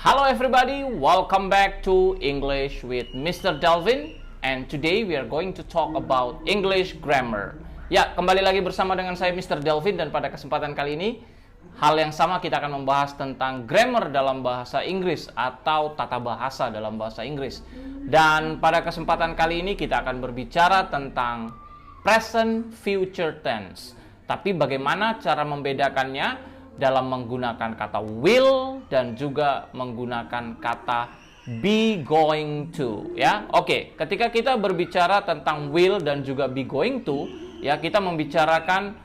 Hello everybody, welcome back to English with Mr. Delvin. And today we are going to talk about English grammar. Ya, kembali lagi bersama dengan saya Mr. Delvin. Dan pada kesempatan kali ini hal yang sama, kita akan membahas tentang grammar dalam bahasa Inggris atau tata bahasa dalam bahasa Inggris. Dan pada kesempatan kali ini kita akan berbicara tentang present future tense. Tapi bagaimana cara membedakannya dalam menggunakan kata will dan juga menggunakan kata be going to, ya. Oke, ketika kita berbicara tentang will dan juga be going to, ya, kita membicarakan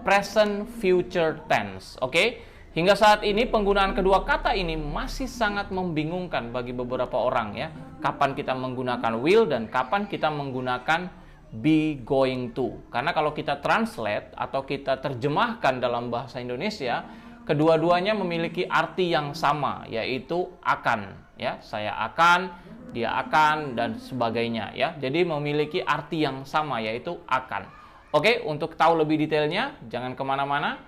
present future tense. Oke. Hingga saat ini penggunaan kedua kata ini masih sangat membingungkan bagi beberapa orang, ya. Kapan kita menggunakan will dan kapan kita menggunakan be going to. Karena kalau kita translate atau kita terjemahkan dalam bahasa Indonesia, kedua-duanya memiliki arti yang sama, yaitu akan, ya. Saya akan, dia akan, dan sebagainya, ya. Jadi memiliki arti yang sama, yaitu akan. Oke, untuk tahu lebih detailnya, jangan kemana-mana.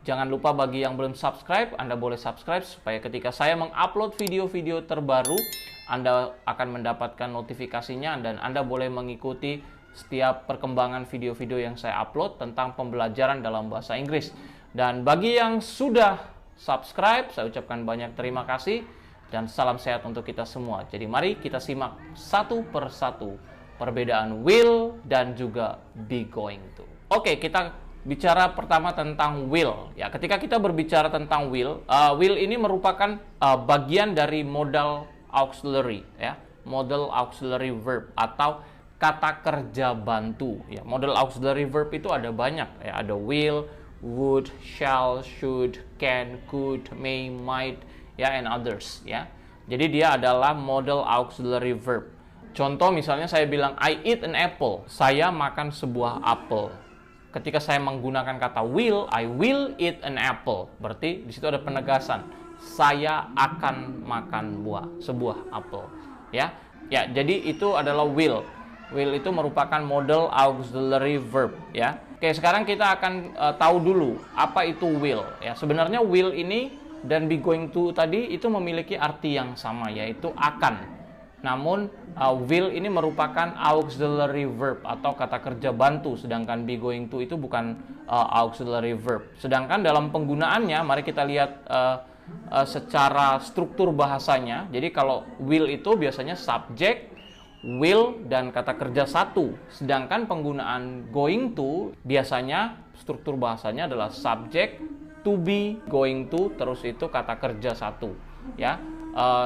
Jangan lupa bagi yang belum subscribe, Anda boleh subscribe supaya ketika saya mengupload video-video terbaru, Anda akan mendapatkan notifikasinya dan Anda boleh mengikuti setiap perkembangan video-video yang saya upload tentang pembelajaran dalam bahasa Inggris. Dan bagi yang sudah subscribe, saya ucapkan banyak terima kasih dan salam sehat untuk kita semua. Jadi mari kita simak satu persatu perbedaan will dan juga be going to. Oke, kita bicara pertama tentang will. Ya, ketika kita berbicara tentang will, will ini merupakan bagian dari modal auxiliary, ya, modal auxiliary verb atau kata kerja bantu, ya. Model auxiliary verb itu ada banyak, ya. Ada will, would, shall, should, can, could, may, might, ya, and others, ya. Jadi dia adalah model auxiliary verb. Contoh misalnya saya bilang I eat an apple, saya makan sebuah apel. Ketika saya menggunakan kata will, I will eat an apple. Berarti di situ ada penegasan, saya akan makan sebuah apel, ya. Ya, jadi itu adalah will. Will itu merupakan model auxiliary verb, ya. Oke, sekarang kita akan tahu dulu apa itu will, ya. Sebenarnya will ini dan be going to tadi itu memiliki arti yang sama, yaitu akan. Namun will ini merupakan auxiliary verb atau kata kerja bantu, sedangkan be going to itu bukan auxiliary verb. Sedangkan dalam penggunaannya, mari kita lihat secara struktur bahasanya. Jadi kalau will itu biasanya subjek, will, dan kata kerja satu. Sedangkan penggunaan going to biasanya struktur bahasanya adalah subjek, to be, going to, terus itu kata kerja satu, ya.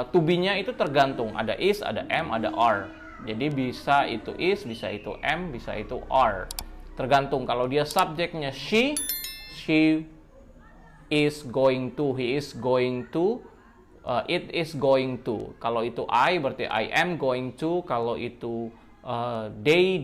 To be-nya itu tergantung, ada is, ada am, ada are. Jadi bisa itu is, bisa itu am, bisa itu are. Tergantung. Kalau dia subjeknya she is going to, he is going to, it is going to. Kalau itu I berarti I am going to. Kalau itu they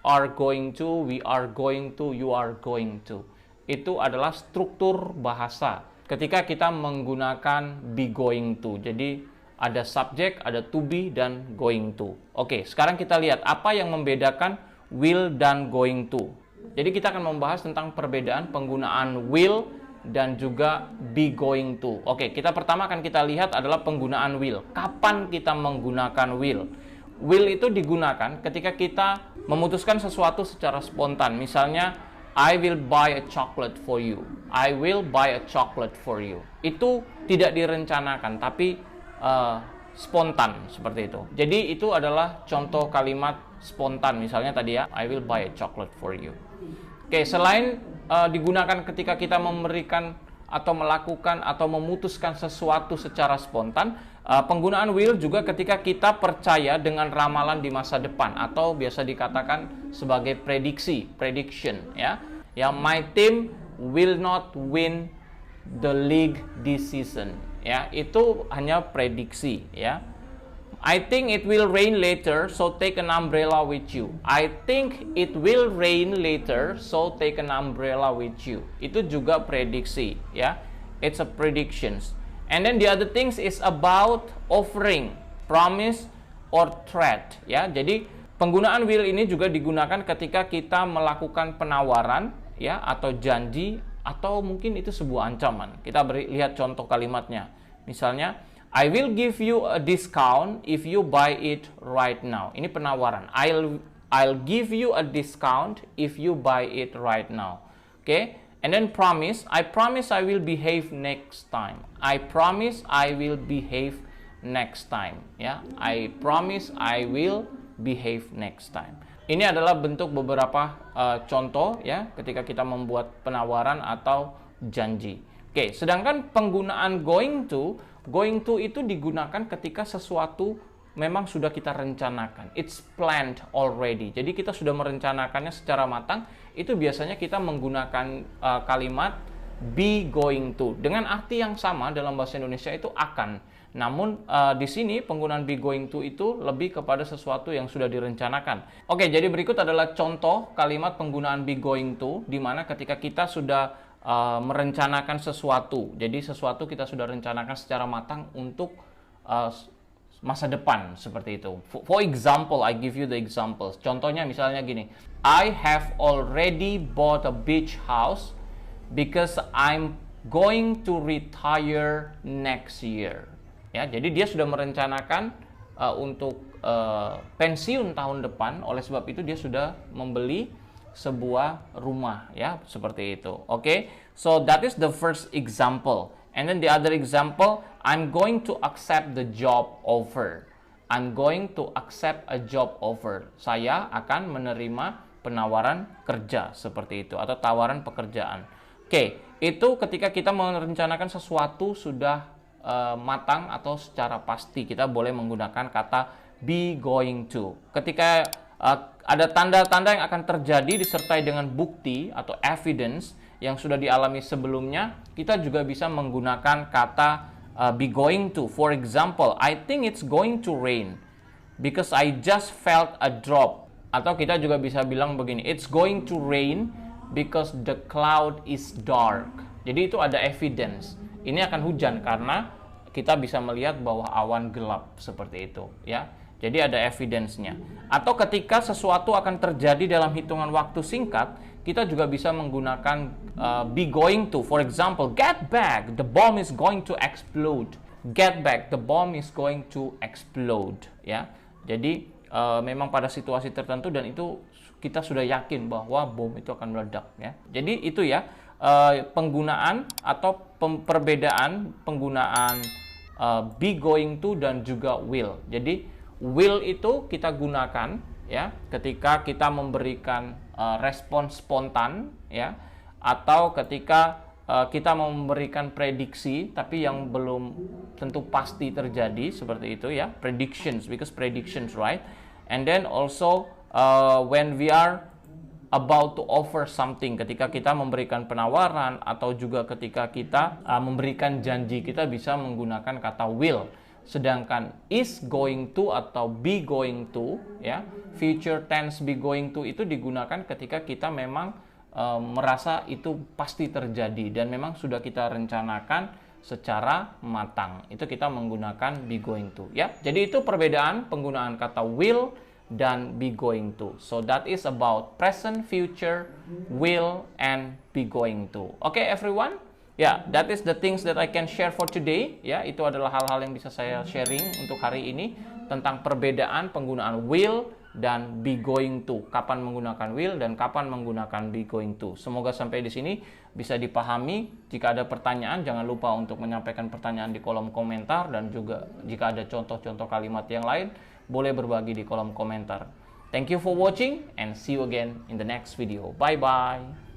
are going to, we are going to, you are going to. Itu adalah struktur bahasa ketika kita menggunakan be going to. Jadi ada subjek, ada to be, dan going to. Oke, sekarang kita lihat apa yang membedakan will dan going to. Jadi kita akan membahas tentang perbedaan penggunaan will dan juga be going to. Oke, kita pertama akan kita lihat adalah penggunaan will. Kapan kita menggunakan will? Will itu digunakan ketika kita memutuskan sesuatu secara spontan. Misalnya, I will buy a chocolate for you. I will buy a chocolate for you. Itu tidak direncanakan, tapi spontan seperti itu. Jadi itu adalah contoh kalimat spontan. Misalnya tadi, ya, I will buy a chocolate for you. Oke, selain digunakan ketika kita memberikan atau melakukan atau memutuskan sesuatu secara spontan, penggunaan will juga ketika kita percaya dengan ramalan di masa depan atau biasa dikatakan sebagai prediction, ya. Ya, my team will not win the league this season, ya. Itu hanya prediksi, ya. I think it will rain later, so take an umbrella with you. I think it will rain later, so take an umbrella with you. Itu juga prediksi, ya. It's a predictions. And then the other things is about offering, promise, or threat, ya. Jadi penggunaan will ini juga digunakan ketika kita melakukan penawaran, ya, atau janji, atau mungkin itu sebuah ancaman. Kita lihat contoh kalimatnya. Misalnya, I will give you a discount if you buy it right now. Ini penawaran. I'll give you a discount if you buy it right now. Okay? And then promise. I promise I will behave next time. I promise I will behave next time. Ya, I promise I will behave next time. Ini adalah bentuk beberapa contoh ya ketika kita membuat penawaran atau janji. Oke, sedangkan penggunaan going to itu digunakan ketika sesuatu memang sudah kita rencanakan. It's planned already. Jadi kita sudah merencanakannya secara matang. Itu biasanya kita menggunakan kalimat be going to dengan arti yang sama dalam bahasa Indonesia itu akan. Namun di sini penggunaan be going to itu lebih kepada sesuatu yang sudah direncanakan. Oke, jadi berikut adalah contoh kalimat penggunaan be going to di mana ketika kita sudah merencanakan sesuatu. Jadi sesuatu kita sudah rencanakan secara matang untuk masa depan seperti itu. For example, I give you the examples. Contohnya misalnya gini. I have already bought a beach house because I'm going to retire next year. Ya, jadi dia sudah merencanakan untuk pensiun tahun depan. Oleh sebab itu dia sudah membeli sebuah rumah, ya, seperti itu. Okay, so that is the first example. And then the other example, I'm going to accept the job offer. I'm going to accept a job offer. Saya akan menerima penawaran kerja seperti itu atau tawaran pekerjaan. Oke, itu ketika kita merencanakan sesuatu sudah matang atau secara pasti kita boleh menggunakan kata be going to. Ketika ada tanda-tanda yang akan terjadi disertai dengan bukti atau evidence yang sudah dialami sebelumnya, kita juga bisa menggunakan kata be going to. For example, I think it's going to rain because I just felt a drop. Atau kita juga bisa bilang begini, it's going to rain because the cloud is dark. Jadi itu ada evidence. Ini akan hujan karena kita bisa melihat bahwa awan gelap seperti itu, ya. Jadi ada evidence-nya. Atau ketika sesuatu akan terjadi dalam hitungan waktu singkat, kita juga bisa menggunakan be going to. For example, get back, the bomb is going to explode. Get back, the bomb is going to explode. Ya, jadi memang pada situasi tertentu dan itu kita sudah yakin bahwa bom itu akan meledak. Ya, jadi itu ya penggunaan atau perbedaan penggunaan be going to dan juga will. Jadi will itu kita gunakan ya ketika kita memberikan respon spontan ya, atau ketika kita memberikan prediksi tapi yang belum tentu pasti terjadi seperti itu ya, predictions, because predictions, right? And then also when we are about to offer something, ketika kita memberikan penawaran atau juga ketika kita memberikan janji, kita bisa menggunakan kata will. Sedangkan is going to atau be going to ya, future tense be going to itu digunakan ketika kita memang merasa itu pasti terjadi dan memang sudah kita rencanakan secara matang. Itu kita menggunakan be going to ya. Jadi itu perbedaan penggunaan kata will dan be going to. So that is about present, future, will, and be going to. Okay, everyone? Ya, that is the things that I can share for today. Ya, itu adalah hal-hal yang bisa saya sharing untuk hari ini tentang perbedaan penggunaan will dan be going to. Kapan menggunakan will dan kapan menggunakan be going to. Semoga sampai di sini bisa dipahami. Jika ada pertanyaan, jangan lupa untuk menyampaikan pertanyaan di kolom komentar dan juga jika ada contoh-contoh kalimat yang lain, boleh berbagi di kolom komentar. Thank you for watching and see you again in the next video. Bye-bye.